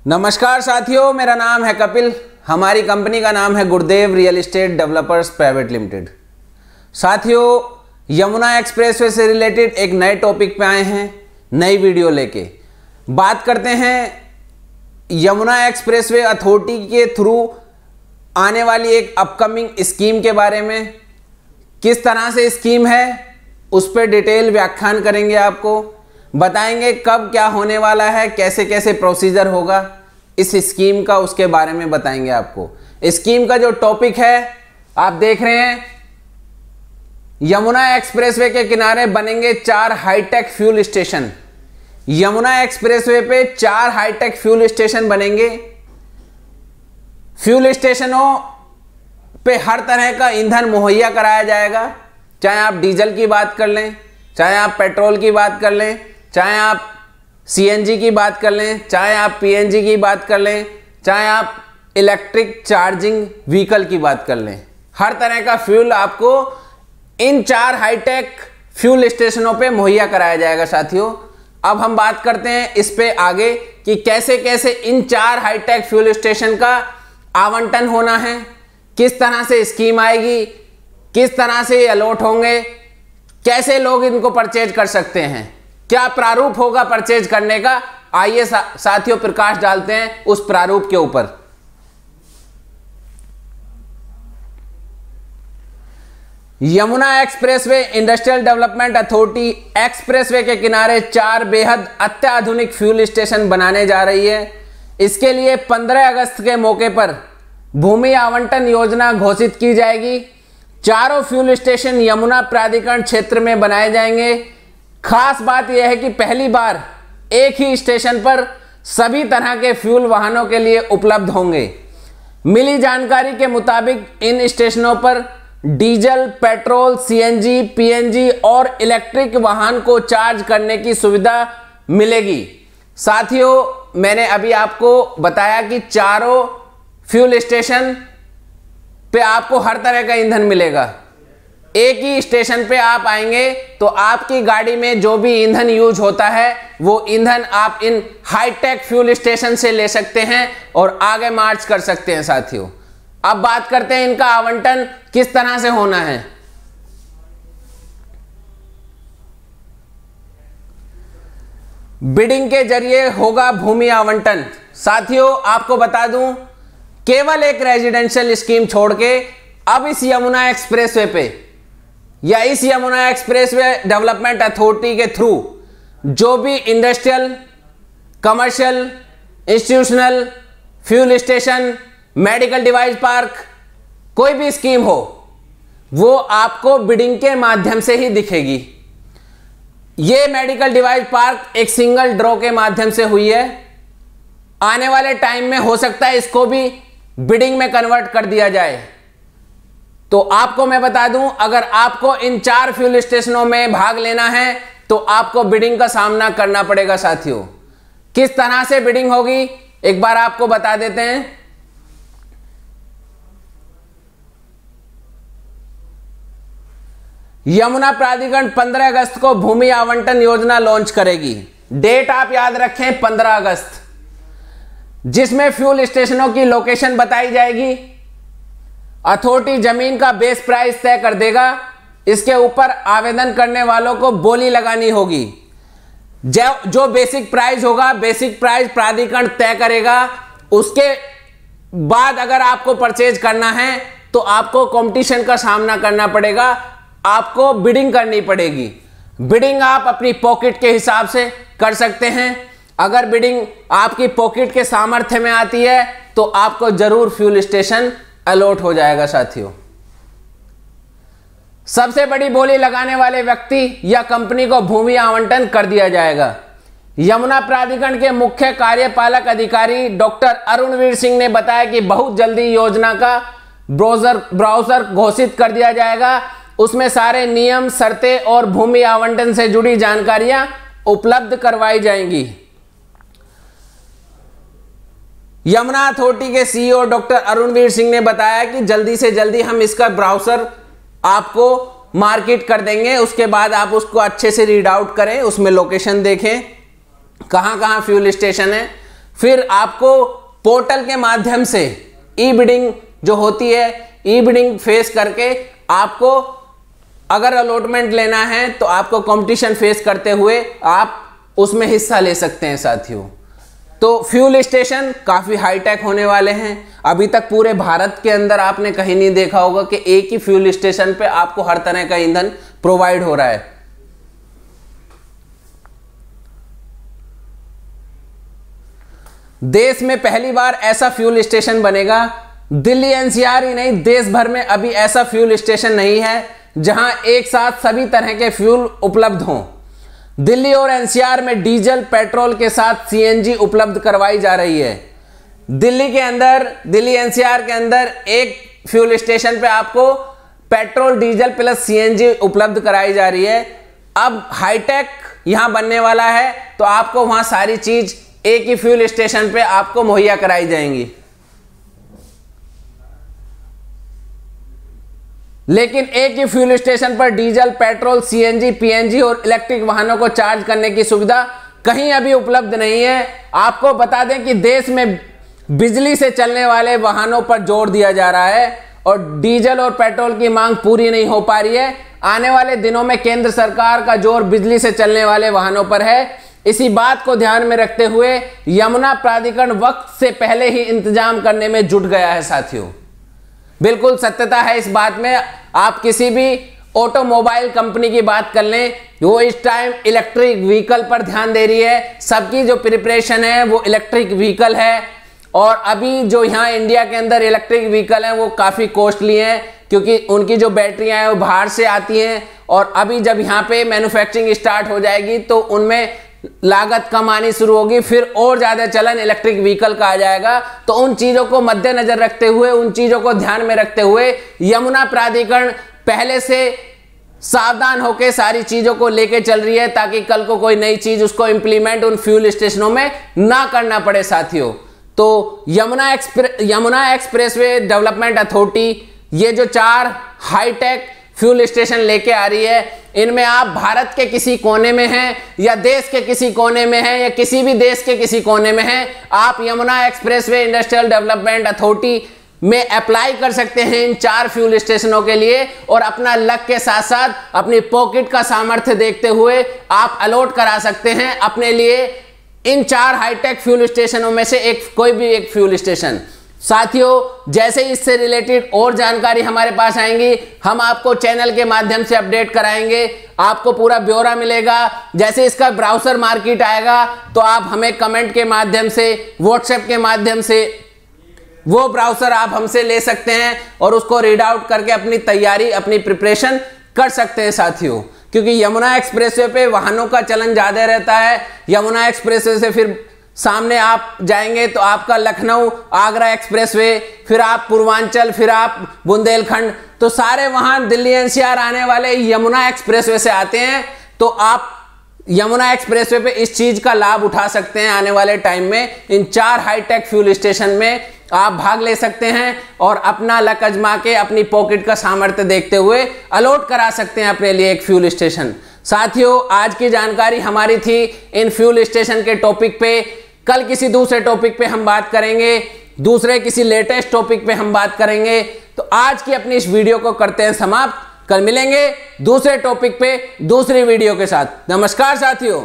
नमस्कार साथियों, मेरा नाम है कपिल। हमारी कंपनी का नाम है गुरुदेव real estate developers private limited. साथियों, यमुना एक्सप्रेसवे से रिलेटेड एक नए टॉपिक पे आए हैं, नई वीडियो लेके। बात करते हैं यमुना एक्सप्रेसवे अथॉरिटी के थ्रू आने वाली एक अपकमिंग स्कीम के बारे में। किस तरह से स्कीम है उस पर डिटेल व्याख्यान करेंगे, आपको बताएंगे कब क्या होने वाला है, कैसे कैसे प्रोसीजर होगा इस स्कीम का, उसके बारे में बताएंगे आपको। स्कीम का जो टॉपिक है आप देख रहे हैं, यमुना एक्सप्रेसवे के किनारे बनेंगे 4 hi-tech fuel station. Yamuna expressway पे 4 हाईटेक फ्यूल स्टेशन बनेंगे। फ्यूल स्टेशनों पे हर तरह का ईंधन मुहैया कराया जाएगा, चाहे आप डीजल की बात कर लें, चाहे आप पेट्रोल की बात कर लें, चाहे आप सीएनजी की बात कर लें, चाहे आप पीएनजी की बात कर लें, चाहे आप इलेक्ट्रिक चार्जिंग व्हीकल की बात कर लें। हर तरह का फ्यूल आपको इन 4 हाईटेक फ्यूल स्टेशनों पे मुहैया कराया जाएगा। साथियों, अब हम बात करते हैं इस पे आगे कि कैसे कैसे इन 4 हाईटेक फ्यूल स्टेशन का आवंटन होना है, किस तरह से स्कीम आएगी, किस तरह से ये अलॉट होंगे, कैसे लोग इनको परचेज कर सकते हैं, क्या प्रारूप होगा परचेज करने का। आइए साथियों प्रकाश डालते हैं उस प्रारूप के ऊपर। Yamuna expressway industrial development authority expressway के किनारे 4 बेहद अत्याधुनिक फ्यूल स्टेशन बनाने जा रही है। इसके लिए 15 अगस्त के मौके पर भूमि आवंटन योजना घोषित की जाएगी। चारों फ्यूल स्टेशन यमुना प्राधिकरण क्षेत्र में बनाए जाएंगे। खास बात यह है कि पहली बार एक ही स्टेशन पर सभी तरह के फ्यूल वाहनों के लिए उपलब्ध होंगे। मिली जानकारी के मुताबिक इन स्टेशनों पर डीजल, पेट्रोल, सीएनजी, पीएनजी और इलेक्ट्रिक वाहन को चार्ज करने की सुविधा मिलेगी। साथियों, मैंने अभी आपको बताया कि चारों फ्यूल स्टेशन पे आपको हर तरह का ईंधन मिलेगा। एक ही स्टेशन पे आप आएंगे तो आपकी गाड़ी में जो भी ईंधन यूज होता है वो ईंधन आप इन हाईटेक फ्यूल स्टेशन से ले सकते हैं और आगे मार्च कर सकते हैं। साथियों, अब बात करते हैं इनका आवंटन किस तरह से होना है। बिडिंग के जरिए होगा भूमि आवंटन। साथियों, आपको बता दूं, केवल एक रेजिडेंशियल स्कीम छोड़ के अब इस यमुना एक्सप्रेसवे पे या इस यमुना एक्सप्रेसवे डेवलपमेंट अथॉरिटी के थ्रू जो भी industrial, commercial, institutional, fuel station, medical device park, कोई भी स्कीम हो वो आपको बिडिंग के माध्यम से ही दिखेगी। ये मेडिकल डिवाइस पार्क एक सिंगल ड्रॉ के माध्यम से हुई है। आने वाले टाइम में हो सकता है इसको भी बिडिंग में कन्वर्ट कर दिया जाए। तो आपको मैं बता दूं, अगर आपको इन 4 फ्यूल स्टेशनों में भाग लेना है तो आपको बिडिंग का सामना करना पड़ेगा। साथियों, किस तरह से बिडिंग होगी एक बार आपको बता देते हैं। यमुना प्राधिकरण 15 अगस्त को भूमि आवंटन योजना लॉन्च करेगी। डेट आप याद रखें, 15 अगस्त, जिसमें फ्यूल स्टेशनों की लोकेशन बताई जाएगी। अथॉरिटी जमीन का बेस प्राइस तय कर देगा। इसके ऊपर आवेदन करने वालों को बोली लगानी होगी। जो बेसिक प्राइस होगा, बेसिक प्राइस प्राधिकरण तय करेगा। उसके बाद अगर आपको परचेज करना है तो आपको कंपटीशन का सामना करना पड़ेगा, आपको बिडिंग करनी पड़ेगी। बिडिंग आप अपनी पॉकेट के हिसाब से कर सकते हैं। अगर बिडिंग आपकी पॉकेट के सामर्थ्य में आती है तो आपको जरूर फ्यूल स्टेशन अलॉट हो जाएगा। साथियों, सबसे बड़ी बोली लगाने वाले व्यक्ति या कंपनी को भूमि आवंटन कर दिया जाएगा। यमुना प्राधिकरण के मुख्य कार्यपालक अधिकारी डॉक्टर अरुणवीर सिंह ने बताया कि बहुत जल्दी योजना का ब्राउज़र घोषित कर दिया जाएगा। उसमें सारे नियम, शर्तें और भूमि आवंटन से जुड़ी जानकारियां उपलब्ध करवाई जाएंगी। यमुना अथॉरिटी के सीईओ डॉक्टर अरुणवीर सिंह ने बताया कि जल्दी से जल्दी हम इसका ब्राउज़र आपको मार्केट कर देंगे। उसके बाद आप उसको अच्छे से रीड आउट करें, उसमें लोकेशन देखें, कहाँ कहाँ फ्यूल स्टेशन है, फिर आपको पोर्टल के माध्यम से ई बिडिंग जो होती है, ई बिडिंग फेस करके आपको अगर अलॉटमेंट लेना है तो आपको कंपटीशन फेस करते हुए आप उसमें हिस्सा ले सकते हैं साथियों। तो फ्यूल स्टेशन काफ़ी हाईटेक होने वाले हैं। अभी तक पूरे भारत के अंदर आपने कहीं नहीं देखा होगा कि एक ही फ्यूल स्टेशन पे आपको हर तरह का ईंधन प्रोवाइड हो रहा है। देश में पहली बार ऐसा फ्यूल स्टेशन बनेगा। दिल्ली एनसीआर ही नहीं, देश भर में अभी ऐसा फ्यूल स्टेशन नहीं है जहां एक साथ सभी तरह के फ्यूल उपलब्ध हों। दिल्ली और एनसीआर में डीजल पेट्रोल के साथ सीएनजी उपलब्ध करवाई जा रही है। दिल्ली के अंदर, दिल्ली एनसीआर के अंदर एक फ्यूल स्टेशन पे आपको पेट्रोल डीजल प्लस सीएनजी उपलब्ध कराई जा रही है। अब हाईटेक यहां बनने वाला है तो आपको वहां सारी चीज एक ही फ्यूल स्टेशन पे आपको मुहैया कराई जाएंगी। लेकिन एक ही फ्यूल स्टेशन पर डीजल, पेट्रोल, सीएनजी, पीएनजी और इलेक्ट्रिक वाहनों को चार्ज करने की सुविधा कहीं अभी उपलब्ध नहीं है। आपको बता दें कि देश में बिजली से चलने वाले वाहनों पर जोर दिया जा रहा है और डीजल और पेट्रोल की मांग पूरी नहीं हो पा रही है। आने वाले दिनों में केंद्र सरकार का जोर बिजली से चलने वाले वाहनों पर है। इसी बात को ध्यान में रखते हुए यमुना प्राधिकरण वक्त से पहले ही इंतजाम करने में जुट गया है साथियों। बिल्कुल सत्यता है इस बात में। आप किसी भी ऑटोमोबाइल कंपनी की बात कर लें, वो इस टाइम इलेक्ट्रिक व्हीकल पर ध्यान दे रही है। सबकी जो प्रिपरेशन है वो इलेक्ट्रिक व्हीकल है। और अभी जो यहाँ इंडिया के अंदर इलेक्ट्रिक व्हीकल हैं वो काफ़ी कॉस्टली हैं क्योंकि उनकी जो बैटरियाँ हैं वो बाहर से आती हैं। और अभी जब यहाँ पे मैन्युफैक्चरिंग स्टार्ट हो जाएगी तो उनमें लागत कम आनी शुरू होगी, फिर और ज़्यादा चलन इलेक्ट्रिक व्हीकल का आ जाएगा। तो उन चीज़ों को मद्देनजर रखते हुए, उन चीज़ों को ध्यान में रखते हुए यमुना प्राधिकरण पहले से सावधान होकर सारी चीज़ों को लेके चल रही है ताकि कल को कोई नई चीज़ उसको इंप्लीमेंट उन फ्यूल स्टेशनों में ना करना पड़े साथियों। तो यमुना एक्सप्रेसवे डेवलपमेंट अथॉरिटी ये जो 4 हाईटेक फ्यूल स्टेशन लेके आ रही है, इनमें आप भारत के किसी कोने में हैं या देश के किसी कोने में हैं या किसी भी देश के किसी कोने में हैं, आप Yamuna expressway industrial development authority में अप्लाई कर सकते हैं इन 4 फ्यूल स्टेशनों के लिए। और अपना लक के साथ साथ अपनी पॉकेट का सामर्थ्य देखते हुए आप अलॉट करा सकते हैं अपने लिए इन 4 हाईटेक फ्यूल स्टेशनों में से कोई भी एक फ्यूल स्टेशन। साथियों, जैसे इससे रिलेटेड और जानकारी हमारे पास आएंगी हम आपको चैनल के माध्यम से अपडेट कराएंगे। आपको पूरा ब्यौरा मिलेगा। जैसे इसका ब्राउज़र मार्केट आएगा तो आप हमें कमेंट के माध्यम से, व्हाट्सएप के माध्यम से वो ब्राउज़र आप हमसे ले सकते हैं और उसको रीड आउट करके अपनी तैयारी, अपनी प्रिपरेशन कर सकते हैं साथियों। क्योंकि यमुना एक्सप्रेसवे पे वाहनों का चलन ज़्यादा रहता है। यमुना एक्सप्रेसवे से फिर सामने आप जाएंगे तो आपका लखनऊ आगरा एक्सप्रेसवे, फिर आप पूर्वांचल, फिर आप बुंदेलखंड, तो सारे वहां दिल्ली एनसीआर आने वाले यमुना एक्सप्रेसवे से आते हैं। तो आप यमुना एक्सप्रेसवे पे इस चीज का लाभ उठा सकते हैं। आने वाले टाइम में इन 4 हाईटेक फ्यूल स्टेशन में आप भाग ले सकते हैं और अपना लक आजमा के अपनी पॉकेट का सामर्थ्य देखते हुए अलॉट करा सकते हैं अपने लिए एक फ्यूल स्टेशन। साथियों, आज की जानकारी हमारी थी इन फ्यूल स्टेशन के टॉपिक पे। कल किसी दूसरे टॉपिक पे हम बात करेंगे, दूसरे किसी लेटेस्ट टॉपिक पे हम बात करेंगे। तो आज की अपनी इस वीडियो को करते हैं समाप्त। कल मिलेंगे दूसरे टॉपिक पे दूसरी वीडियो के साथ। नमस्कार साथियों।